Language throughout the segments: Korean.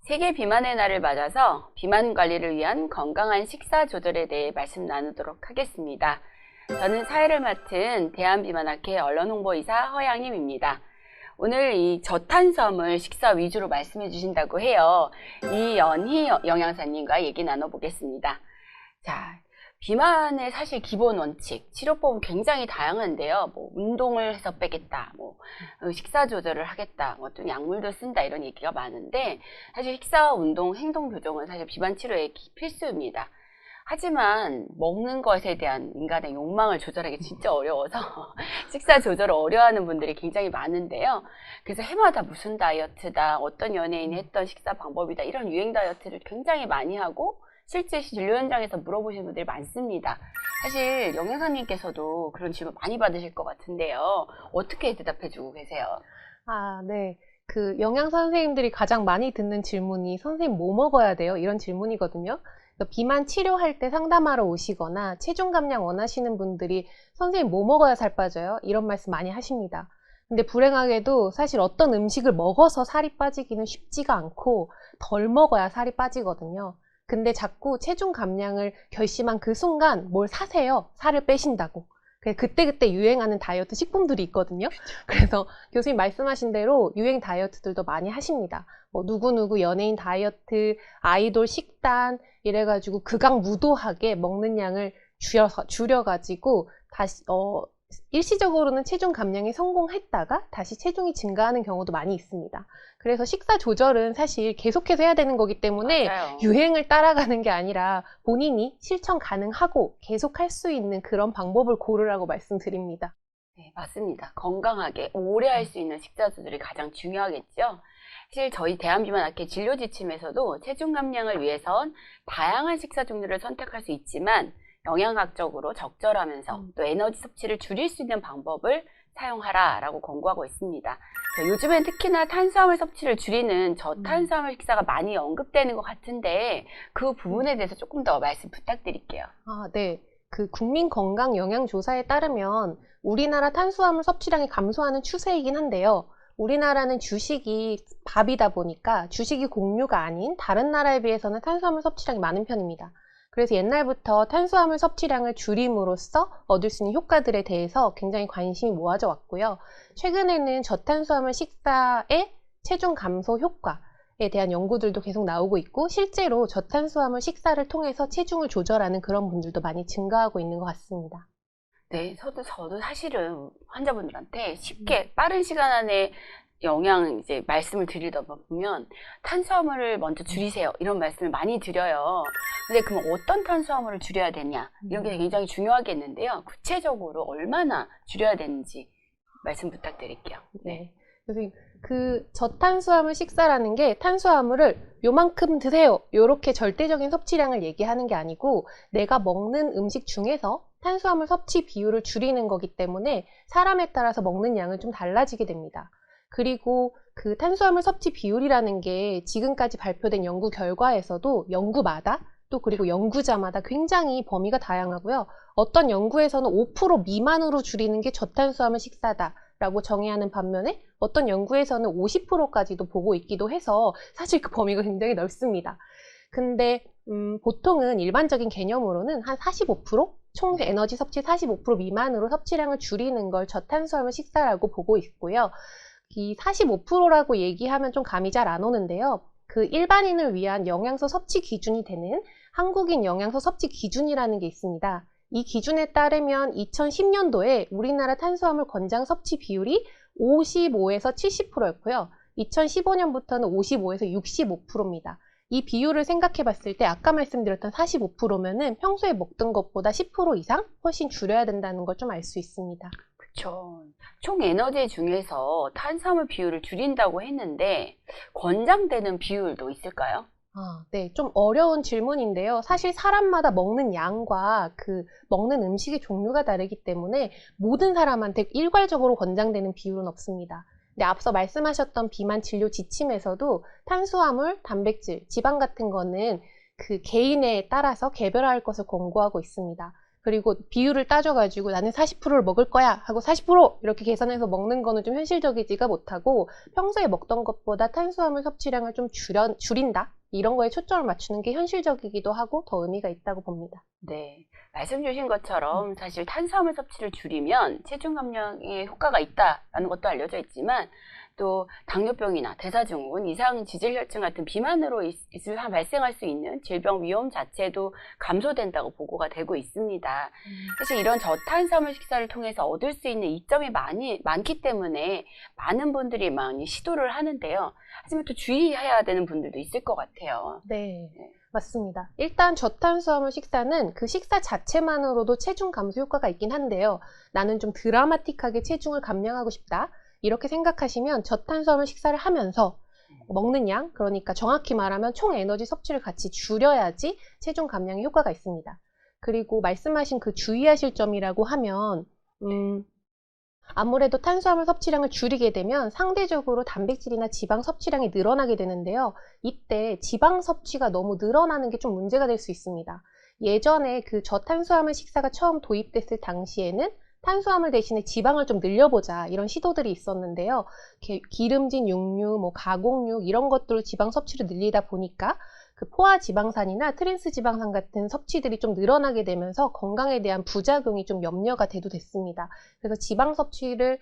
세계 비만의 날을 맞아서 비만 관리를 위한 건강한 식사 조절에 대해 말씀 나누도록 하겠습니다. 저는 사회를 맡은 대한비만학회 언론홍보이사 허양임입니다. 오늘 이 저탄수화물 식사 위주로 말씀해 주신다고 해요. 이연희 영양사님과 얘기 나눠보겠습니다. 자, 비만의 사실 기본 원칙, 치료법은 굉장히 다양한데요. 운동을 해서 빼겠다, 식사 조절을 하겠다, 또 약물도 쓴다 이런 얘기가 많은데 사실 식사, 운동, 행동 교정은 사실 비만 치료에 필수입니다. 하지만 먹는 것에 대한 인간의 욕망을 조절하기 진짜 어려워서 식사 조절을 어려워하는 분들이 굉장히 많은데요. 그래서 해마다 무슨 다이어트다, 어떤 연예인이 했던 식사 방법이다 이런 유행 다이어트를 굉장히 많이 하고 실제 진료 현장에서 물어보시는 분들이 많습니다. 사실 영양사님께서도 그런 질문 많이 받으실 것 같은데요. 어떻게 대답해주고 계세요? 네. 영양사 선생님들이 가장 많이 듣는 질문이 선생님 뭐 먹어야 돼요? 이런 질문이거든요. 비만 치료할 때 상담하러 오시거나 체중 감량 원하시는 분들이 선생님 뭐 먹어야 살 빠져요? 이런 말씀 많이 하십니다. 근데 불행하게도 사실 어떤 음식을 먹어서 살이 빠지기는 쉽지가 않고 덜 먹어야 살이 빠지거든요. 근데 자꾸 체중 감량을 결심한 그 순간 뭘 사세요. 살을 빼신다고. 그때그때 유행하는 다이어트 식품들이 있거든요. 그래서 교수님 말씀하신 대로 유행 다이어트들도 많이 하십니다. 누구누구 연예인 다이어트, 아이돌 식단 이래가지고 극악무도하게 먹는 양을 줄여가지고 다시 일시적으로는 체중 감량에 성공했다가 다시 체중이 증가하는 경우도 많이 있습니다. 그래서 식사 조절은 사실 계속해서 해야 되는 거기 때문에 맞아요. 유행을 따라가는 게 아니라 본인이 실천 가능하고 계속할 수 있는 그런 방법을 고르라고 말씀드립니다. 네, 맞습니다. 건강하게 오래 할 수 있는 식사 조절이 가장 중요하겠죠. 사실 저희 대한비만학회 진료 지침에서도 체중 감량을 위해선 다양한 식사 종류를 선택할 수 있지만 영양학적으로 적절하면서 또 에너지 섭취를 줄일 수 있는 방법을 사용하라 라고 권고하고 있습니다. 요즘엔 특히나 탄수화물 섭취를 줄이는 저탄수화물 식사가 많이 언급되는 것 같은데 그 부분에 대해서 조금 더 말씀 부탁드릴게요. 네. 국민건강영양조사에 따르면 우리나라 탄수화물 섭취량이 감소하는 추세이긴 한데요. 우리나라는 주식이 밥이다 보니까 주식이 공유가 아닌 다른 나라에 비해서는 탄수화물 섭취량이 많은 편입니다. 그래서 옛날부터 탄수화물 섭취량을 줄임으로써 얻을 수 있는 효과들에 대해서 굉장히 관심이 모아져 왔고요. 최근에는 저탄수화물 식사의 체중 감소 효과에 대한 연구들도 계속 나오고 있고 실제로 저탄수화물 식사를 통해서 체중을 조절하는 그런 분들도 많이 증가하고 있는 것 같습니다. 네, 저도 사실은 환자분들한테 쉽게 빠른 시간 안에 이제 말씀을 드리다 보면 탄수화물을 먼저 줄이세요 이런 말씀을 많이 드려요. 근데 그럼 어떤 탄수화물을 줄여야 되냐 이런 게 굉장히 중요하겠는데요. 구체적으로 얼마나 줄여야 되는지 말씀 부탁드릴게요. 네. 선생님, 저탄수화물 식사라는 게 탄수화물을 요만큼 드세요 요렇게 절대적인 섭취량을 얘기하는 게 아니고 내가 먹는 음식 중에서 탄수화물 섭취 비율을 줄이는 거기 때문에 사람에 따라서 먹는 양은 좀 달라지게 됩니다. 그리고 탄수화물 섭취 비율이라는 게 지금까지 발표된 연구 결과에서도 연구마다 또 그리고 연구자마다 굉장히 범위가 다양하고요. 어떤 연구에서는 5% 미만으로 줄이는 게 저탄수화물 식사다 라고 정의하는 반면에 어떤 연구에서는 50%까지도 보고 있기도 해서 사실 그 범위가 굉장히 넓습니다. 근데 보통은 일반적인 개념으로는 한 45%? 총 에너지 섭취 45% 미만으로 섭취량을 줄이는 걸 저탄수화물 식사라고 보고 있고요. 이 45%라고 얘기하면 좀 감이 잘 안 오는데요. 일반인을 위한 영양소 섭취 기준이 되는 한국인 영양소 섭취 기준이라는 게 있습니다. 이 기준에 따르면 2010년도에 우리나라 탄수화물 권장 섭취 비율이 55에서 70%였고요. 2015년부터는 55에서 65%입니다. 이 비율을 생각해 봤을 때 아까 말씀드렸던 45%면은 평소에 먹던 것보다 10% 이상 훨씬 줄여야 된다는 걸 좀 알 수 있습니다. 그렇죠. 총 에너지 중에서 탄수화물 비율을 줄인다고 했는데 권장되는 비율도 있을까요? 네. 좀 어려운 질문인데요. 사실 사람마다 먹는 양과 먹는 음식의 종류가 다르기 때문에 모든 사람한테 일괄적으로 권장되는 비율은 없습니다. 근데 앞서 말씀하셨던 비만 진료 지침에서도 탄수화물, 단백질, 지방 같은 거는 개인에 따라서 개별화할 것을 권고하고 있습니다. 그리고 비율을 따져가지고 나는 40%를 먹을 거야 하고 40% 이렇게 계산해서 먹는 거는 좀 현실적이지가 못하고 평소에 먹던 것보다 탄수화물 섭취량을 좀 줄인다? 이런 거에 초점을 맞추는 게 현실적이기도 하고 더 의미가 있다고 봅니다. 네. 말씀 주신 것처럼 사실 탄수화물 섭취를 줄이면 체중 감량에 효과가 있다라는 것도 알려져 있지만 또 당뇨병이나 대사증후군, 이상 지질혈증 같은 비만으로 발생할 수 있는 질병 위험 자체도 감소된다고 보고가 되고 있습니다. 사실 이런 저탄수화물 식사를 통해서 얻을 수 있는 이점이 많기 때문에 많은 분들이 많이 시도를 하는데요. 하지만 또 주의해야 되는 분들도 있을 것 같아요. 네. 맞습니다. 일단 저탄수화물 식사는 그 식사 자체만으로도 체중 감소 효과가 있긴 한데요. 나는 좀 드라마틱하게 체중을 감량하고 싶다. 이렇게 생각하시면 저탄수화물 식사를 하면서 먹는 양, 그러니까 정확히 말하면 총 에너지 섭취를 같이 줄여야지 체중 감량에 효과가 있습니다. 그리고 말씀하신 그 주의하실 점이라고 하면 아무래도 탄수화물 섭취량을 줄이게 되면 상대적으로 단백질이나 지방 섭취량이 늘어나게 되는데요. 이때 지방 섭취가 너무 늘어나는 게 좀 문제가 될 수 있습니다. 예전에 그 저탄수화물 식사가 처음 도입됐을 당시에는 탄수화물 대신에 지방을 좀 늘려보자 이런 시도들이 있었는데요. 기름진 육류, 뭐 가공육 이런 것들로 지방 섭취를 늘리다 보니까 그 포화 지방산이나 트랜스 지방산 같은 섭취들이 좀 늘어나게 되면서 건강에 대한 부작용이 좀 염려가 됐습니다. 그래서 지방 섭취를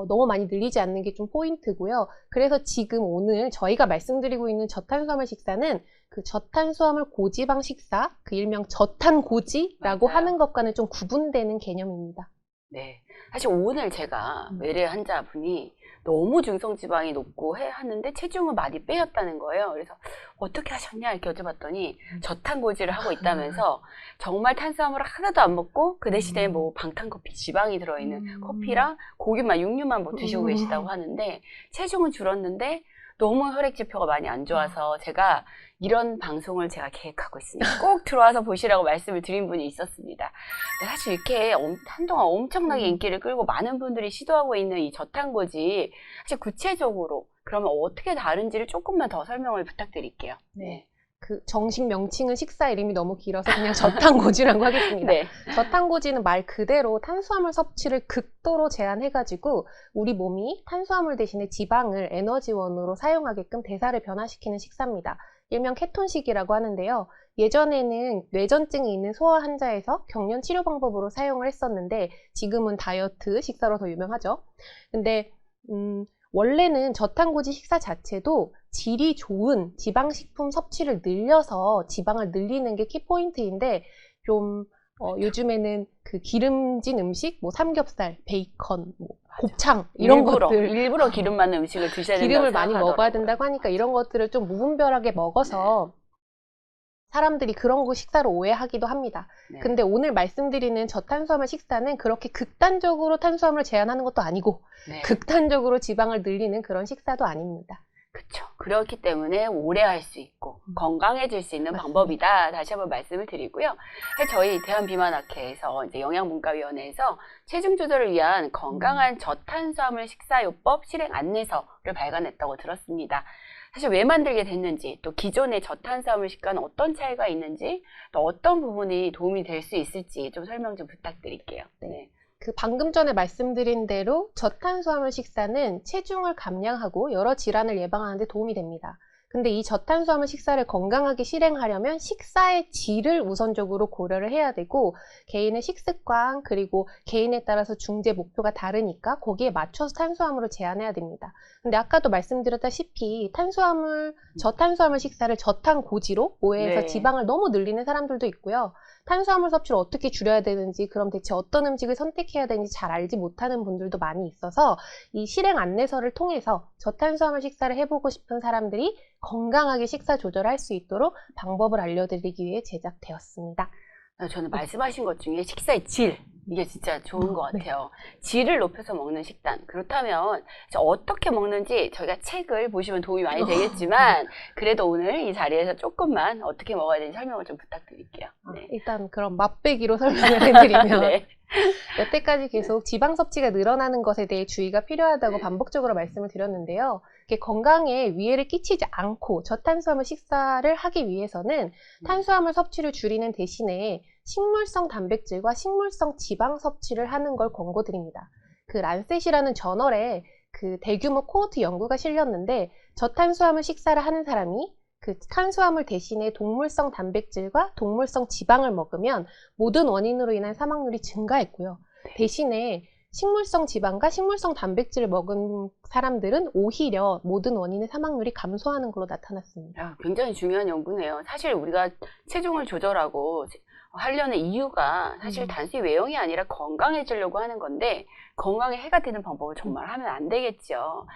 너무 많이 늘리지 않는 게 좀 포인트고요. 그래서 지금 오늘 저희가 말씀드리고 있는 저탄수화물 식사는 그 저탄수화물 고지방 식사, 그 일명 저탄고지라고 맞아요. 하는 것과는 좀 구분되는 개념입니다. 네. 사실 오늘 제가 외래 환자분이 너무 중성지방이 높고 하는데 체중을 많이 빼였다는 거예요. 그래서 어떻게 하셨냐 이렇게 여쭤봤더니 저탄고지를 하고 있다면서 정말 탄수화물을 하나도 안 먹고 그 대신에 뭐 방탄커피 지방이 들어있는 커피랑 고기만 육류만 뭐 드시고 계시다고 하는데 체중은 줄었는데 너무 혈액지표가 많이 안 좋아서 제가 이런 방송을 제가 계획하고 있으니까 꼭 들어와서 보시라고 말씀을 드린 분이 있었습니다. 사실 이렇게 한동안 엄청나게 인기를 끌고 많은 분들이 시도하고 있는 이 저탄고지 사실 구체적으로 그러면 어떻게 다른지를 조금만 더 설명을 부탁드릴게요. 네. 그 정식 명칭은 식사 이름이 너무 길어서 그냥 저탄고지라고 하겠습니다. 네. 저탄고지는 말 그대로 탄수화물 섭취를 극도로 제한해가지고 우리 몸이 탄수화물 대신에 지방을 에너지원으로 사용하게끔 대사를 변화시키는 식사입니다. 일명 케톤식이라고 하는데요. 예전에는 뇌전증이 있는 소아 환자에서 경련 치료 방법으로 사용을 했었는데 지금은 다이어트 식사로 더 유명하죠. 근데 원래는 저탄고지 식사 자체도 질이 좋은 지방식품 섭취를 늘려서 지방을 늘리는 게 키포인트인데 좀 요즘에는 그 기름진 음식, 뭐 삼겹살, 베이컨, 뭐 곱창 이런 것들 일부러 기름 많은 음식을 드셔야 된다고 기름을 많이 생각하더라고요. 먹어야 된다고 하니까 이런 것들을 좀 무분별하게 먹어서 사람들이 그런 거 식사로 오해하기도 합니다. 네. 근데 오늘 말씀드리는 저탄수화물 식사는 그렇게 극단적으로 탄수화물을 제한하는 것도 아니고 네. 극단적으로 지방을 늘리는 그런 식사도 아닙니다. 그렇죠. 그렇기 때문에 오래 할 수 있고 건강해질 수 있는 맞습니다. 방법이다. 다시 한번 말씀을 드리고요. 사실 저희 대한비만학회에서 이제 영양분과위원회에서 체중 조절을 위한 건강한 저탄수화물 식사요법 실행 안내서를 발간했다고 들었습니다. 사실 왜 만들게 됐는지, 또 기존의 저탄수화물 식과는 어떤 차이가 있는지, 또 어떤 부분이 도움이 될 수 있을지 좀 설명 좀 부탁드릴게요. 네. 그 방금 전에 말씀드린 대로 저탄수화물 식사는 체중을 감량하고 여러 질환을 예방하는 데 도움이 됩니다. 근데 이 저탄수화물 식사를 건강하게 실행하려면 식사의 질을 우선적으로 고려를 해야 되고 개인의 식습관 그리고 개인에 따라서 중재 목표가 다르니까 거기에 맞춰서 탄수화물을 제한해야 됩니다. 근데 아까도 말씀드렸다시피 저탄수화물 식사를 저탄고지로 오해해서 네. 지방을 너무 늘리는 사람들도 있고요. 탄수화물 섭취를 어떻게 줄여야 되는지 그럼 대체 어떤 음식을 선택해야 되는지 잘 알지 못하는 분들도 많이 있어서 이 실행 안내서를 통해서 저탄수화물 식사를 해보고 싶은 사람들이 건강하게 식사 조절할 수 있도록 방법을 알려드리기 위해 제작되었습니다. 저는 말씀하신 것 중에 식사의 질, 이게 진짜 좋은 것 같아요. 질을 높여서 먹는 식단. 그렇다면 어떻게 먹는지 저희가 책을 보시면 도움이 많이 되겠지만 그래도 오늘 이 자리에서 조금만 어떻게 먹어야 되는지 설명을 좀 부탁드릴게요. 네. 일단 그럼 맛배기로 설명을 해드리면 네. 여태까지 계속 지방 섭취가 늘어나는 것에 대해 주의가 필요하다고 반복적으로 말씀을 드렸는데요. 건강에 위해를 끼치지 않고 저탄수화물 식사를 하기 위해서는 탄수화물 섭취를 줄이는 대신에 식물성 단백질과 식물성 지방 섭취를 하는 걸 권고드립니다. 그 란셋이라는 저널에 그 대규모 코호트 연구가 실렸는데 저탄수화물 식사를 하는 사람이 그 탄수화물 대신에 동물성 단백질과 동물성 지방을 먹으면 모든 원인으로 인한 사망률이 증가했고요. 대신에 식물성 지방과 식물성 단백질을 먹은 사람들은 오히려 모든 원인의 사망률이 감소하는 걸로 나타났습니다. 야, 굉장히 중요한 연구네요. 사실 우리가 체중을 조절하고 하려는 이유가 사실 단순히 외형이 아니라 건강해지려고 하는 건데 건강에 해가 되는 방법을 정말 하면 안 되겠죠.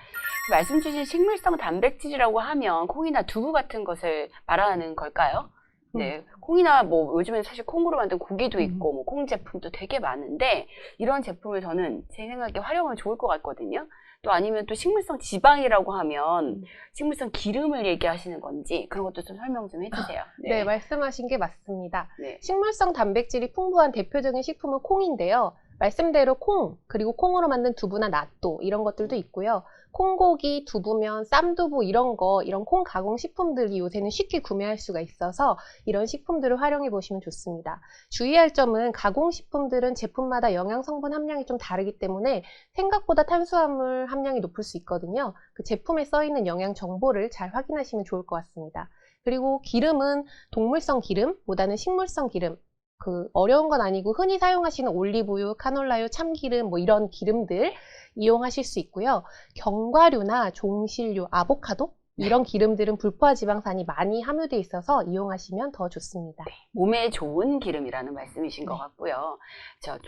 말씀 주신 식물성 단백질이라고 하면 콩이나 두부 같은 것을 말하는 걸까요? 네, 콩이나 뭐 요즘엔 사실 콩으로 만든 고기도 있고 뭐 콩 제품도 되게 많은데 이런 제품을 저는 제 생각에 활용하면 좋을 것 같거든요. 또 아니면 또 식물성 지방이라고 하면 식물성 기름을 얘기하시는 건지 그런 것도 좀 설명 좀 해주세요. 네, 말씀하신 게 맞습니다. 네. 식물성 단백질이 풍부한 대표적인 식품은 콩인데요. 말씀대로 콩, 그리고 콩으로 만든 두부나 낫또 이런 것들도 있고요. 콩고기, 두부면, 쌈두부 이런 콩 가공 식품들이 요새는 쉽게 구매할 수가 있어서 이런 식품들을 활용해 보시면 좋습니다. 주의할 점은 가공 식품들은 제품마다 영양 성분 함량이 좀 다르기 때문에 생각보다 탄수화물 함량이 높을 수 있거든요. 그 제품에 써 있는 영양 정보를 잘 확인하시면 좋을 것 같습니다. 그리고 기름은 동물성 기름보다는 식물성 기름, 그 어려운 건 아니고 흔히 사용하시는 올리브유, 카놀라유, 참기름 뭐 이런 기름들 이용하실 수 있고요. 견과류나 종실류, 아보카도 이런 기름들은 불포화 지방산이 많이 함유되어 있어서 이용하시면 더 좋습니다. 몸에 좋은 기름이라는 말씀이신 것 같고요.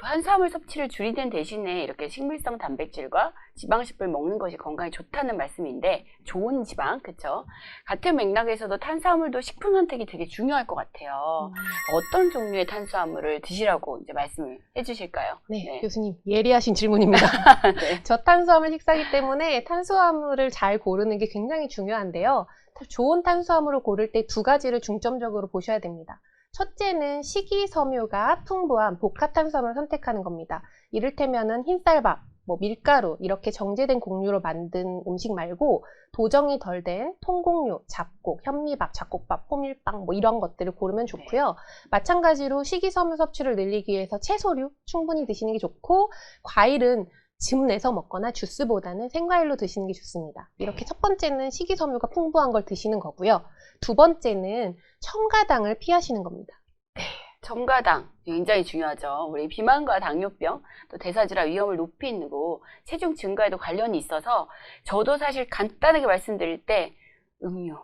탄수화물 섭취를 줄이는 대신에 이렇게 식물성 단백질과 지방식품을 먹는 것이 건강에 좋다는 말씀인데 좋은 지방, 그쵸? 같은 맥락에서도 탄수화물도 식품 선택이 되게 중요할 것 같아요. 어떤 종류의 탄수화물을 드시라고 이제 말씀을 해주실까요? 네, 교수님 예리하신 질문입니다. 네. 저탄수화물 식사이기 때문에 탄수화물을 잘 고르는 게 굉장히 중요한데요. 좋은 탄수화물을 고를 때 두 가지를 중점적으로 보셔야 됩니다. 첫째는 식이섬유가 풍부한 복합탄수화물을 선택하는 겁니다. 이를테면은 흰쌀밥, 뭐 밀가루 이렇게 정제된 곡류로 만든 음식 말고 도정이 덜 된 통곡류, 잡곡, 현미밥, 잡곡밥, 호밀빵 뭐 이런 것들을 고르면 좋고요. 마찬가지로 식이섬유 섭취를 늘리기 위해서 채소류 충분히 드시는 게 좋고 과일은 즙 내서 먹거나 주스보다는 생과일로 드시는 게 좋습니다. 이렇게 첫 번째는 식이섬유가 풍부한 걸 드시는 거고요. 두 번째는 첨가당을 피하시는 겁니다. 첨가당 굉장히 중요하죠. 우리 비만과 당뇨병, 또 대사질환 위험을 높이고 체중 증가에도 관련이 있어서 저도 사실 간단하게 말씀드릴 때 음료,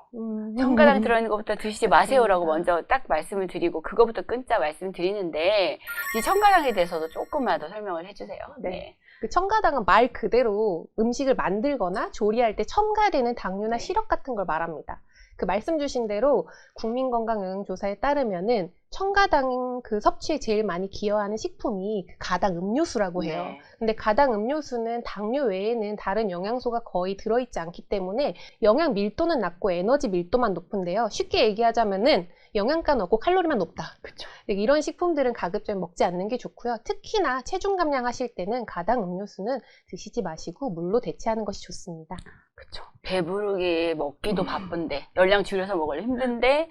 첨가당 들어있는 것부터 드시지 마세요라고 먼저 딱 말씀을 드리고 그거부터 끊자 말씀드리는데 이 첨가당에 대해서도 조금만 더 설명을 해주세요. 네. 그 첨가당은 말 그대로 음식을 만들거나 조리할 때 첨가되는 당류나 시럽 같은 걸 말합니다. 그 말씀 주신 대로 국민건강영양조사에 따르면은 첨가당 그 섭취에 제일 많이 기여하는 식품이 가당 음료수라고 해요. 네. 근데 가당 음료수는 당류 외에는 다른 영양소가 거의 들어있지 않기 때문에 영양 밀도는 낮고 에너지 밀도만 높은데요. 쉽게 얘기하자면은 영양가는 없고 칼로리만 높다. 그렇죠. 이런 식품들은 가급적 먹지 않는 게 좋고요. 특히나 체중 감량하실 때는 가당 음료수는 드시지 마시고 물로 대체하는 것이 좋습니다. 그렇죠. 배부르게 먹기도 바쁜데 열량 줄여서 먹으려 힘든데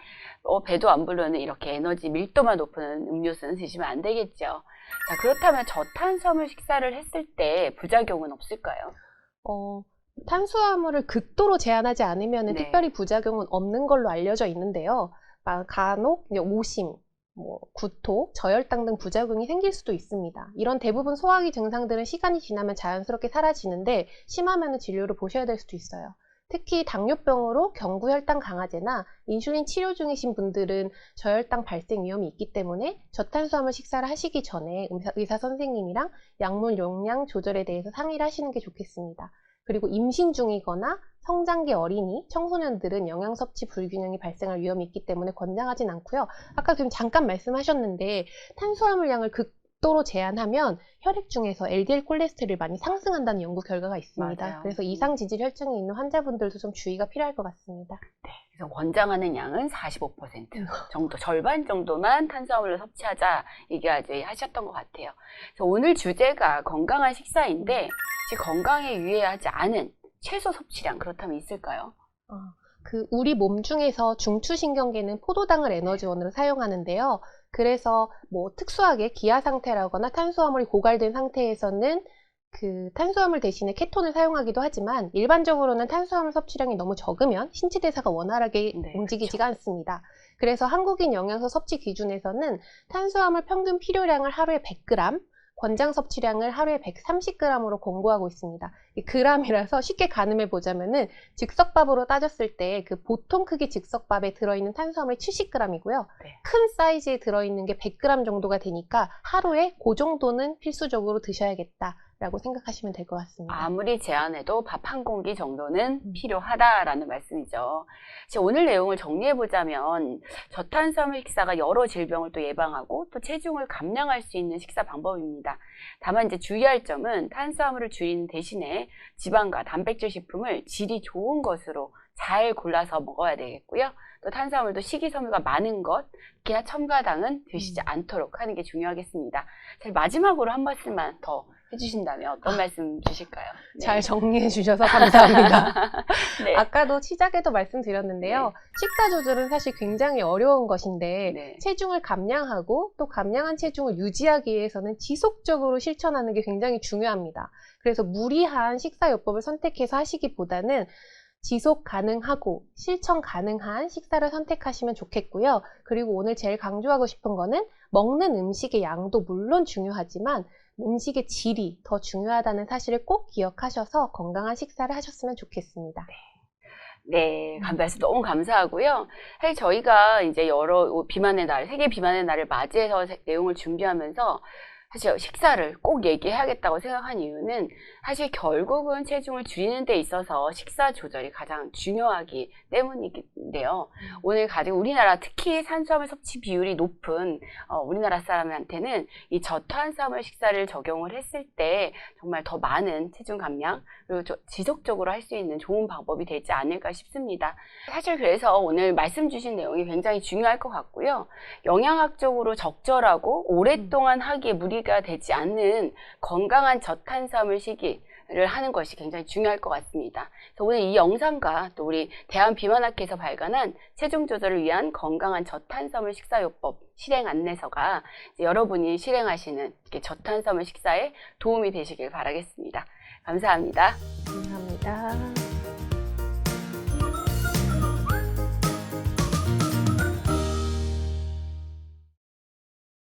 배도 안 부르는 이렇게 에너지 밀도만 높은 음료수는 드시면 안 되겠죠. 자, 그렇다면 저탄수화물 식사를 했을 때 부작용은 없을까요? 탄수화물을 극도로 제한하지 않으면 네. 특별히 부작용은 없는 걸로 알려져 있는데요. 간혹 오심, 구토, 저혈당 등 부작용이 생길 수도 있습니다. 이런 대부분 소화기 증상들은 시간이 지나면 자연스럽게 사라지는데 심하면 진료를 보셔야 될 수도 있어요. 특히 당뇨병으로 경구혈당 강화제나 인슐린 치료 중이신 분들은 저혈당 발생 위험이 있기 때문에 저탄수화물 식사를 하시기 전에 의사 선생님이랑 약물 용량 조절에 대해서 상의를 하시는 게 좋겠습니다. 그리고 임신 중이거나 성장기 어린이, 청소년들은 영양 섭취 불균형이 발생할 위험이 있기 때문에 권장하진 않고요. 아까 지금 잠깐 말씀하셨는데 탄수화물 양을 극도로 제한하면 혈액 중에서 LDL 콜레스테롤이 많이 상승한다는 연구 결과가 있습니다. 맞아요. 그래서 이상 지질 혈증이 있는 환자분들도 좀 주의가 필요할 것 같습니다. 네, 그래서 권장하는 양은 45% 정도, 절반 정도만 탄수화물을 섭취하자 얘기하지 하셨던 것 같아요. 그래서 오늘 주제가 건강한 식사인데 혹시 건강에 유해하지 않은 채소 섭취량 그렇다면 있을까요? 우리 몸 중에서 중추신경계는 포도당을 에너지원으로 사용하는데요. 그래서 뭐 특수하게 기아 상태라거나 탄수화물이 고갈된 상태에서는 그 탄수화물 대신에 케톤을 사용하기도 하지만 일반적으로는 탄수화물 섭취량이 너무 적으면 신체 대사가 원활하게 네, 움직이지가 않습니다. 그래서 한국인 영양소 섭취 기준에서는 탄수화물 평균 필요량을 하루에 100g, 권장 섭취량을 하루에 130g으로 공부하고 있습니다. 이 g이라서 쉽게 가늠해 보자면은 즉석밥으로 따졌을 때 그 보통 크기 즉석밥에 들어있는 탄수화물이 70g이고요. 네. 큰 사이즈에 들어있는 게 100g 정도가 되니까 하루에 그 정도는 필수적으로 드셔야겠다라고 생각하시면 될 것 같습니다. 아무리 제한해도 밥 한 공기 정도는 필요하다라는 말씀이죠. 오늘 내용을 정리해보자면 저탄수화물 식사가 여러 질병을 또 예방하고 또 체중을 감량할 수 있는 식사 방법입니다. 다만 이제 주의할 점은 탄수화물을 줄이는 대신에 지방과 단백질 식품을 질이 좋은 것으로 잘 골라서 먹어야 되겠고요. 또 탄수화물도 식이섬유가 많은 것, 특히나 첨가당은 드시지 않도록 하는 게 중요하겠습니다. 자, 마지막으로 한 말씀만 더 해주신다면 어떤 말씀 주실까요? 네. 잘 정리해 주셔서 감사합니다. 네. 아까도 시작에도 말씀드렸는데요. 네. 식사 조절은 사실 굉장히 어려운 것인데 네. 체중을 감량하고 또 감량한 체중을 유지하기 위해서는 지속적으로 실천하는 게 굉장히 중요합니다. 그래서 무리한 식사요법을 선택해서 하시기보다는 지속 가능하고 실천 가능한 식사를 선택하시면 좋겠고요. 그리고 오늘 제일 강조하고 싶은 거는 먹는 음식의 양도 물론 중요하지만 음식의 질이 더 중요하다는 사실을 꼭 기억하셔서 건강한 식사를 하셨으면 좋겠습니다. 네, 말씀 너무 감사하고요. 사실 저희가 이제 여러 비만의 날, 세계 비만의 날을 맞이해서 내용을 준비하면서 사실 식사를 꼭 얘기해야겠다고 생각한 이유는 사실 결국은 체중을 줄이는 데 있어서 식사 조절이 가장 중요하기 때문인데요. 오늘 가지고 우리나라 특히 탄수화물 섭취 비율이 높은 우리나라 사람한테는 이 저탄수화물 식사를 적용을 했을 때 정말 더 많은 체중 감량 그리고 지속적으로 할 수 있는 좋은 방법이 되지 않을까 싶습니다. 사실 그래서 오늘 말씀 주신 내용이 굉장히 중요할 것 같고요. 영양학적으로 적절하고 오랫동안 하기에 무리가 되지 않는 건강한 저탄수화물 식이를 하는 것이 굉장히 중요할 것 같습니다. 그래서 오늘 이 영상과 또 우리 대한비만학회에서 발간한 체중 조절을 위한 건강한 저탄수화물 식사요법 실행 안내서가 여러분이 실행하시는 저탄수화물 식사에 도움이 되시길 바라겠습니다. 감사합니다. 감사합니다.